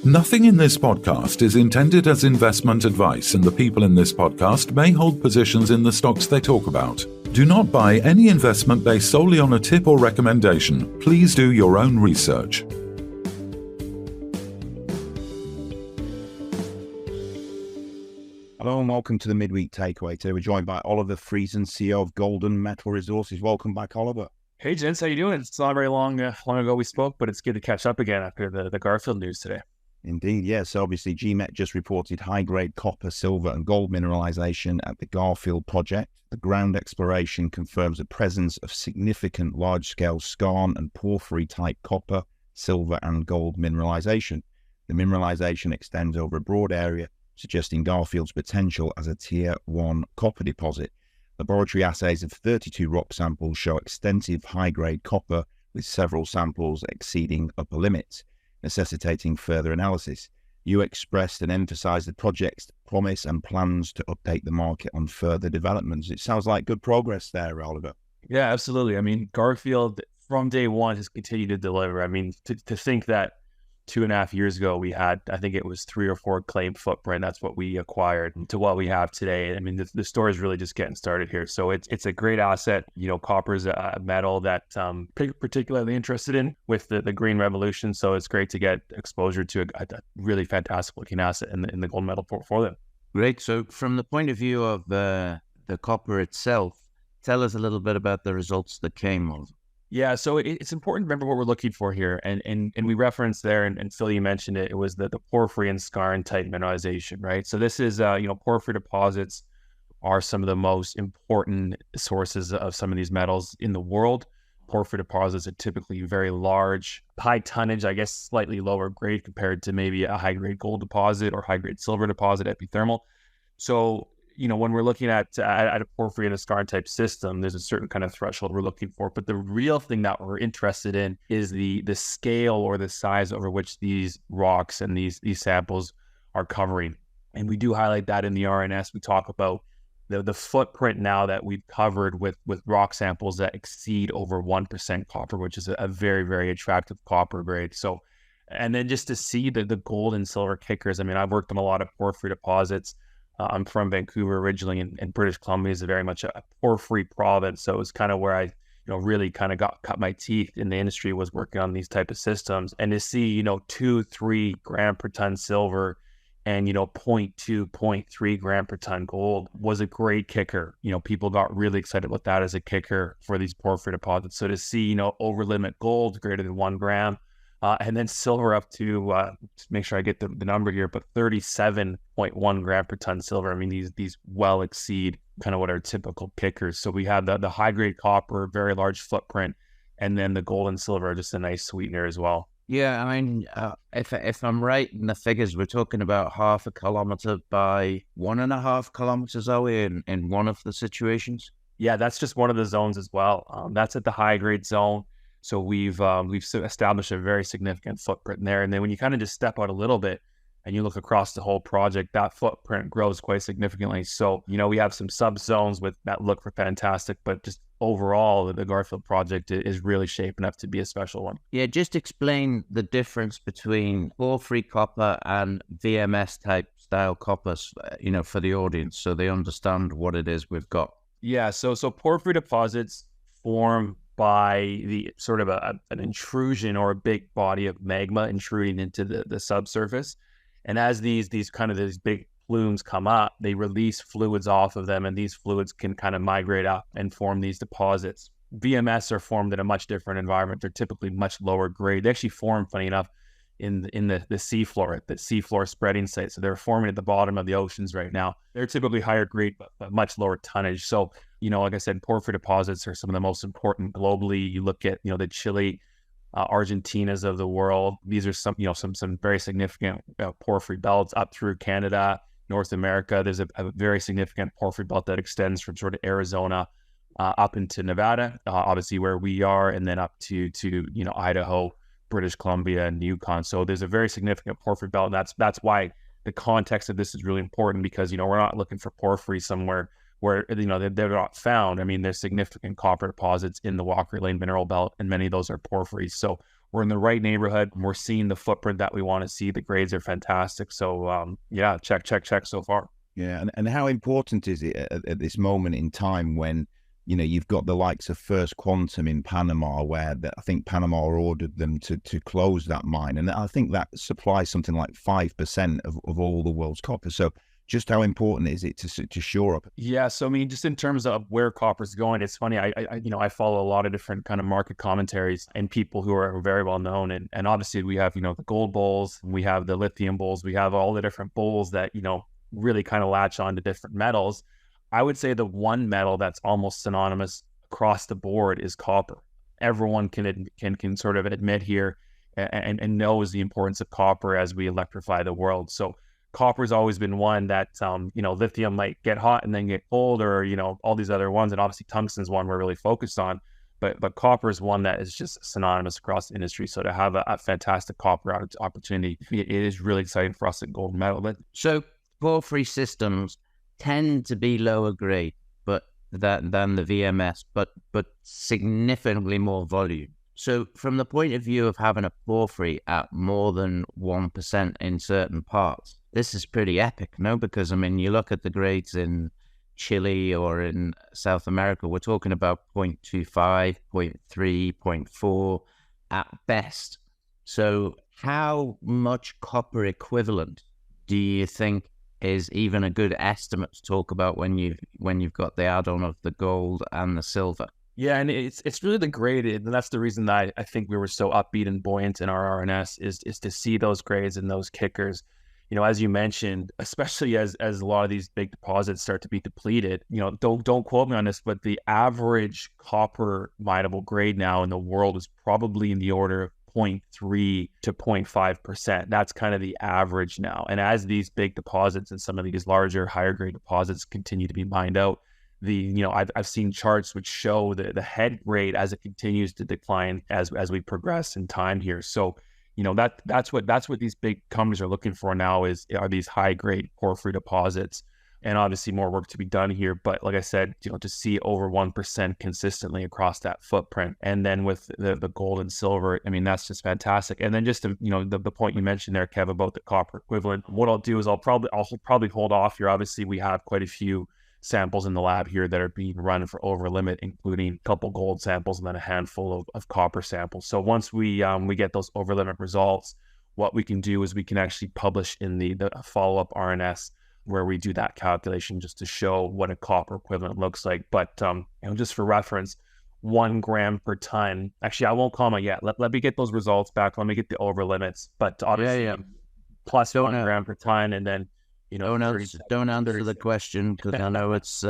Nothing in this podcast is intended as investment advice, and the people in this podcast may hold positions in the stocks they talk about. Do not buy any investment based solely on a tip or recommendation. Please do your own research. Hello and welcome to the Midweek Takeaway. Today we're joined by Oliver Friesen, CEO of Golden Metal Resources. Welcome back, Oliver. Hey, gents, how you doing? It's not very long ago we spoke, but it's good to catch up again after the Garfield news today. Indeed, yes. Obviously, GMET just reported high-grade copper, silver and gold mineralization at the Garfield project. The ground exploration confirms the presence of significant large-scale skarn and porphyry-type copper, silver and gold mineralization. The mineralization extends over a broad area, suggesting Garfield's potential as a Tier 1 copper deposit. Laboratory assays of 32 rock samples show extensive high-grade copper, with several samples exceeding upper limits, necessitating further analysis. You expressed and emphasized the project's promise and plans to update the market on further developments. It sounds like good progress there, Oliver. Yeah, absolutely. I mean, Garfield from day one has continued to deliver. I mean, to think that 2.5 years ago we had, I think it was 3 or 4 claim footprint. That's what we acquired, to what we have today. I mean, the story is really just getting started here. So it's a great asset. You know, copper is a metal that particularly interested in with the green revolution. So it's great to get exposure to a really fantastic looking asset in the gold metal portfolio. Great. So from the point of view of the copper itself, tell us a little bit about the results that came of. Yeah, so it's important to remember what we're looking for here. And we referenced there, and Phil, you mentioned it, it was the porphyry and skarn type mineralization, right? So this is, porphyry deposits are some of the most important sources of some of these metals in the world. Porphyry deposits are typically very large, high tonnage, I guess slightly lower grade compared to maybe a high-grade gold deposit or high-grade silver deposit, epithermal. So when we're looking at a porphyry and a skarn type system, there's a certain kind of threshold we're looking for. But the real thing that we're interested in is the scale or the size over which these rocks and these samples are covering. And we do highlight that in the RNS. We talk about the footprint now that we've covered with rock samples that exceed over 1% copper, which is a very, very attractive copper grade. So, and then just to see the gold and silver kickers. I mean, I've worked on a lot of porphyry deposits. I'm from Vancouver originally, and British Columbia is very much a porphyry province. So it's kind of where I, really kind of cut my teeth in the industry, was working on these type of systems. And to see, 2-3 gram per ton silver and, 0.2, 0.3 gram per ton gold was a great kicker. People got really excited about that as a kicker for these porphyry deposits. So to see, overlimit gold greater than 1 gram, and then silver up to, just make sure I get the number here, but 37.1 gram per ton silver. I mean, these well exceed kind of what are typical kickers. So we have the high grade copper, very large footprint, and then the gold and silver are just a nice sweetener as well. Yeah, I mean, if I'm right in the figures, we're talking about 0.5 kilometer by 1.5 kilometers, are we, in one of the situations? Yeah, that's just one of the zones as well. That's at the high grade zone. So we've established a very significant footprint there. And then when you kind of just step out a little bit and you look across the whole project, that footprint grows quite significantly. So, we have some subzones that look for fantastic, but just overall, the Garfield project is really shaping up to be a special one. Yeah, just explain the difference between porphyry copper and VMS type style coppers, for the audience, so they understand what it is we've got. Yeah, so porphyry deposits form by the sort of an intrusion or a big body of magma intruding into the subsurface. And as these big plumes come up, they release fluids off of them, and these fluids can kind of migrate up and form these deposits. VMS are formed in a much different environment. They're typically much lower grade. They actually form, funny enough, in the seafloor, at the seafloor spreading site. So they're forming at the bottom of the oceans right now. They're typically higher grade, but much lower tonnage. So, like I said, porphyry deposits are some of the most important globally. You look at, the Chile, Argentinas of the world. These are some very significant porphyry belts up through Canada, North America. There's a very significant porphyry belt that extends from sort of Arizona up into Nevada, obviously where we are, and then up to Idaho, British Columbia, and Yukon. So there's a very significant porphyry belt, and that's why the context of this is really important, because we're not looking for porphyry somewhere where they're not found. I mean, there's significant copper deposits in the Walker Lane mineral belt, and many of those are porphyries. So we're in the right neighborhood. We're seeing the footprint that we want to see. The grades are fantastic. So yeah, check so far. Yeah, and how important is it at this moment in time when, you know, you've got the likes of First Quantum in Panama, where I think Panama ordered them to close that mine, and I think that supplies something like 5% of all the world's copper. So just how important is it to shore up? Yeah, so I mean, just in terms of where copper's going, it's funny. I follow a lot of different kind of market commentaries and people who are very well known, and obviously we have, you know, the gold bulls, we have the lithium bulls, we have all the different bulls that, you know, really kind of latch on to different metals. I would say the one metal that's almost synonymous across the board is copper. Everyone can sort of admit here and knows the importance of copper as we electrify the world. So copper's always been one that, you know, lithium might get hot and then get cold, or, you know, all these other ones. And obviously tungsten's one we're really focused on, but copper is one that is just synonymous across the industry. So to have a fantastic copper opportunity, it is really exciting for us at Gold Metal. So porphyry systems tend to be lower grade than the VMS, but significantly more volume. So from the point of view of having a porphyry at more than 1% in certain parts, this is pretty epic, no? Because, I mean, you look at the grades in Chile or in South America, we're talking about 0.25, 0.3, 0.4 at best. So how much copper equivalent do you think is even a good estimate to talk about when you've got the add-on of the gold and the silver? Yeah, and it's really the grade, and that's the reason that I think we were so upbeat and buoyant in our RNS is to see those grades and those kickers. You know, as you mentioned, especially as a lot of these big deposits start to be depleted. You know, don't quote me on this, but the average copper minable grade now in the world is probably in the order of 0.3 to 0.5%. That's kind of the average now. And as these big deposits and some of these larger, higher grade deposits continue to be mined out, I've seen charts which show the head grade as it continues to decline as we progress in time here. So, you know, that's what these big companies are looking for now are these high grade porphyry deposits. And obviously more work to be done here. But like I said, you know, to see over 1% consistently across that footprint. And then with the gold and silver, I mean, that's just fantastic. And then just to, you know, the point you mentioned there, Kev, about the copper equivalent, what I'll do is I'll probably hold off here. Obviously, we have quite a few samples in the lab here that are being run for overlimit, including a couple gold samples and then a handful of copper samples. So once we get those overlimit results, what we can do is we can actually publish in the follow-up RNS where we do that calculation just to show what a copper equivalent looks like. But you know, just for reference, 1 gram per ton. Actually, I won't comment yet. Let me get those results back. Let me get the overlimits. But obviously, plus 1 gram per ton, and then, you know, don't answer the question because I know it's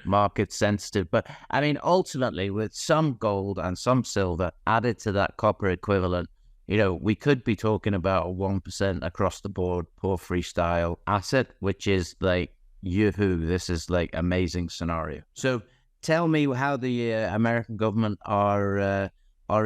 market sensitive. But I mean, ultimately, with some gold and some silver added to that copper equivalent, you know, we could be talking about a 1% across the board porphyry style asset, which is like, yoo-hoo, this is like amazing scenario. So tell me how the American government are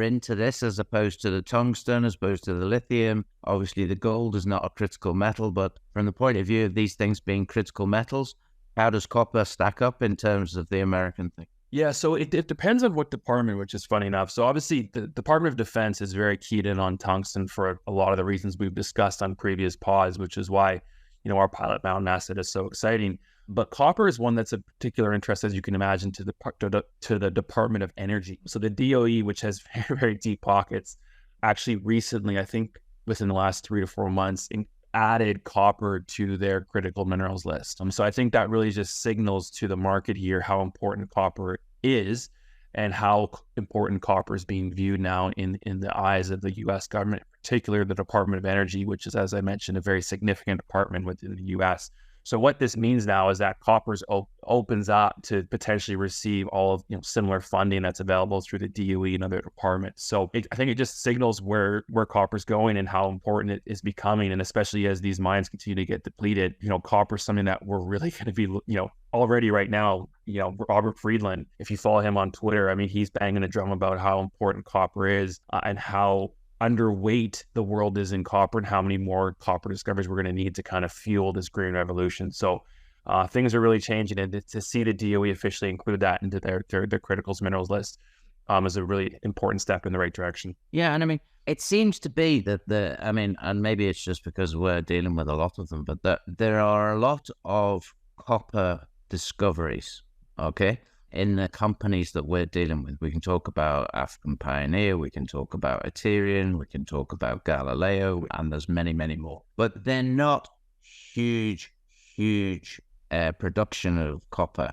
into this as opposed to the tungsten, as opposed to the lithium. Obviously, the gold is not a critical metal, but from the point of view of these things being critical metals, how does copper stack up in terms of the American thing? Yeah, so it depends on what department, which is funny enough. So obviously, the Department of Defense is very keyed in on tungsten for a lot of the reasons we've discussed on previous pods, which is why, you know, our Pilot Mountain asset is so exciting. But copper is one that's of particular interest, as you can imagine, to the Department of Energy. So the DOE, which has very, very deep pockets, actually recently, I think within the last 3 to 4 months, added copper to their critical minerals list. So I think that really just signals to the market here how important copper is and how important copper is being viewed now in the eyes of the U.S. government, particularly the Department of Energy, which is, as I mentioned, a very significant department within the U.S. So what this means now is that copper opens up to potentially receive all of, you know, similar funding that's available through the DOE and other departments. So I think it just signals where copper is going and how important it is becoming. And especially as these mines continue to get depleted, you know, copper is something that we're really going to be, you know, already right now, you know, Robert Friedland, if you follow him on Twitter, I mean, he's banging a drum about how important copper is and how underweight the world is in copper and how many more copper discoveries we're going to need to kind of fuel this green revolution. So things are really changing, and to see the DOE officially include that into their criticals minerals list is a really important step in the right direction. Yeah, and I mean, It seems to be that and maybe it's just because we're dealing with a lot of them, but there are a lot of copper discoveries, okay, in the companies that we're dealing with. We can talk about African Pioneer, we can talk about Ethereum, we can talk about Galileo, and there's many, many more. But they're not huge production of copper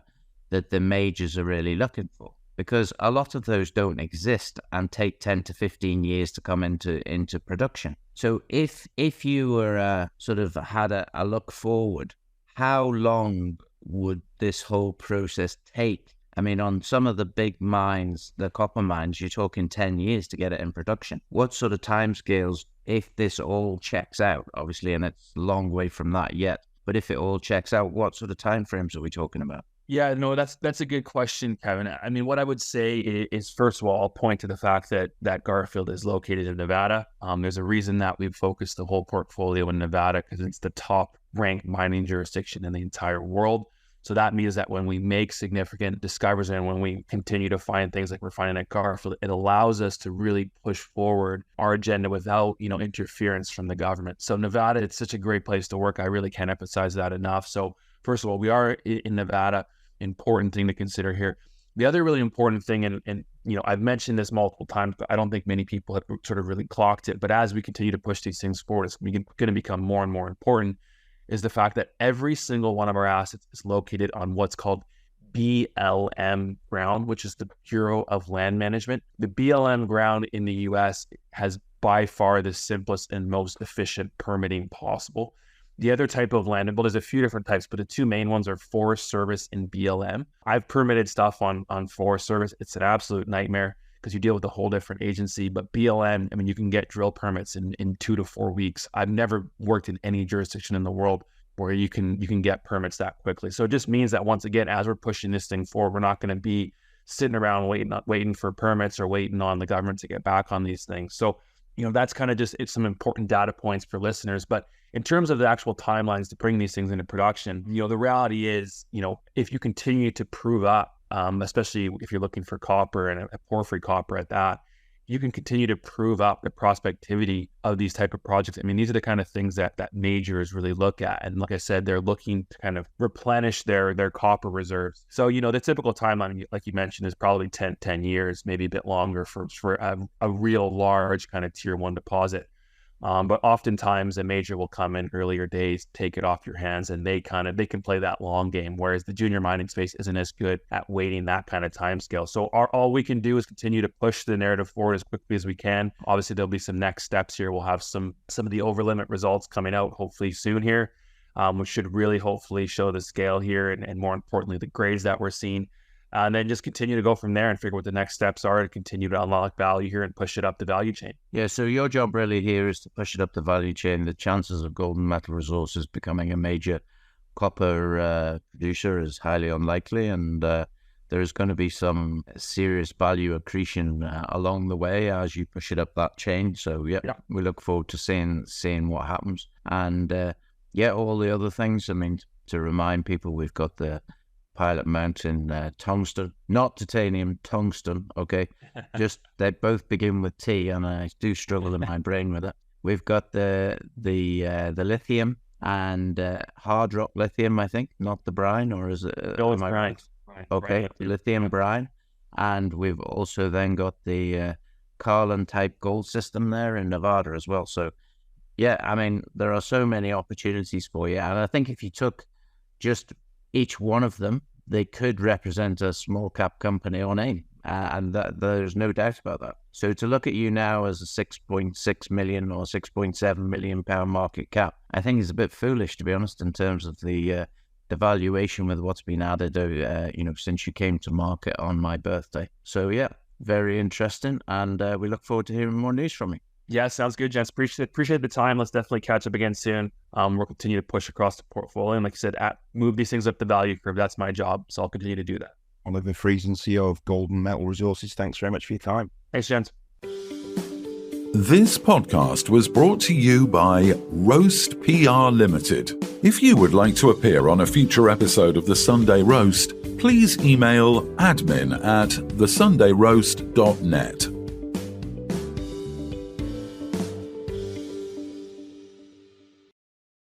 that the majors are really looking for, because a lot of those don't exist and take 10 to 15 years to come into production. So if you were sort of had a look forward, how long would this whole process take? I mean, on some of the big mines, the copper mines, you're talking 10 years to get it in production. What sort of timescales, if this all checks out, obviously, and it's a long way from that yet, but if it all checks out, what sort of timeframes are we talking about? Yeah, no, that's a good question, Kevin. I mean, what I would say is, first of all, I'll point to the fact that Garfield is located in Nevada. There's a reason that we've focused the whole portfolio in Nevada, because it's the top ranked mining jurisdiction in the entire world. So that means that when we make significant discoveries and when we continue to find things like we're finding at Garfield, it allows us to really push forward our agenda without, interference from the government. So Nevada, it's such a great place to work. I really can't emphasize that enough. So first of all, we are in Nevada. Important thing to consider here. The other really important thing, and I've mentioned this multiple times, but I don't think many people have sort of really clocked it. But as we continue to push these things forward, it's going to become more and more important, is the fact that every single one of our assets is located on what's called BLM ground, which is the Bureau of Land Management. The BLM ground in the US has by far the simplest and most efficient permitting possible. The other type of land, well, there's a few different types, but the two main ones are Forest Service and BLM. I've permitted stuff on Forest Service. It's an absolute nightmare because you deal with a whole different agency. But BLM, I mean, you can get drill permits in 2 to 4 weeks. I've never worked in any jurisdiction in the world where you can get permits that quickly. So it just means that, once again, as we're pushing this thing forward, we're not going to be sitting around waiting for permits or waiting on the government to get back on these things. So, that's kind of it's some important data points for listeners. But in terms of the actual timelines to bring these things into production, the reality is, if you continue to prove up, especially if you're looking for copper and a porphyry copper at that, you can continue to prove up the prospectivity of these type of projects. I mean, these are the kind of things that majors really look at. And like I said, they're looking to kind of replenish their copper reserves. So, the typical timeline, like you mentioned, is probably 10 years, maybe a bit longer for a real large kind of tier 1 deposit. But oftentimes a major will come in earlier days, take it off your hands, and they can play that long game. Whereas the junior mining space isn't as good at waiting that kind of time scale. So all we can do is continue to push the narrative forward as quickly as we can. Obviously, there'll be some next steps here. We'll have some of the overlimit results coming out hopefully soon here, which should really hopefully show the scale here and more importantly, the grades that we're seeing. And then just continue to go from there and figure what the next steps are to continue to unlock value here and push it up the value chain. Yeah, so your job really here is to push it up the value chain. The chances of Golden Metal Resources becoming a major copper producer is highly unlikely, and there's going to be some serious value accretion along the way as you push it up that chain. So yeah. We look forward to seeing what happens. And all the other things. I mean, to remind people, we've got the Pilot Mountain tungsten, not titanium, tungsten, okay? Just, they both begin with T, and I do struggle in my brain with it. We've got the lithium and hard rock lithium, I think, not the brine, or is it? No, it's brine. Okay, brine. Lithium brine. And we've also then got the Carroll type gold system there in Nevada as well. So, yeah, I mean, there are so many opportunities for you. And I think if you took just each one of them, they could represent a small cap company on AIM, and there's no doubt about that. So to look at you now as a 6.6 million or 6.7 million pound market cap, I think is a bit foolish, to be honest, in terms of the valuation with what's been added, since you came to market on my birthday. So yeah, very interesting, and we look forward to hearing more news from you. Yeah, sounds good, gents. Appreciate the time. Let's definitely catch up again soon. We'll continue to push across the portfolio. And like I said, move these things up the value curve. That's my job. So I'll continue to do that. Oliver Friesen, CEO of Golden Metal Resources. Thanks very much for your time. Thanks, gents. This podcast was brought to you by Roast PR Limited. If you would like to appear on a future episode of The Sunday Roast, please email admin@thesundayroast.net.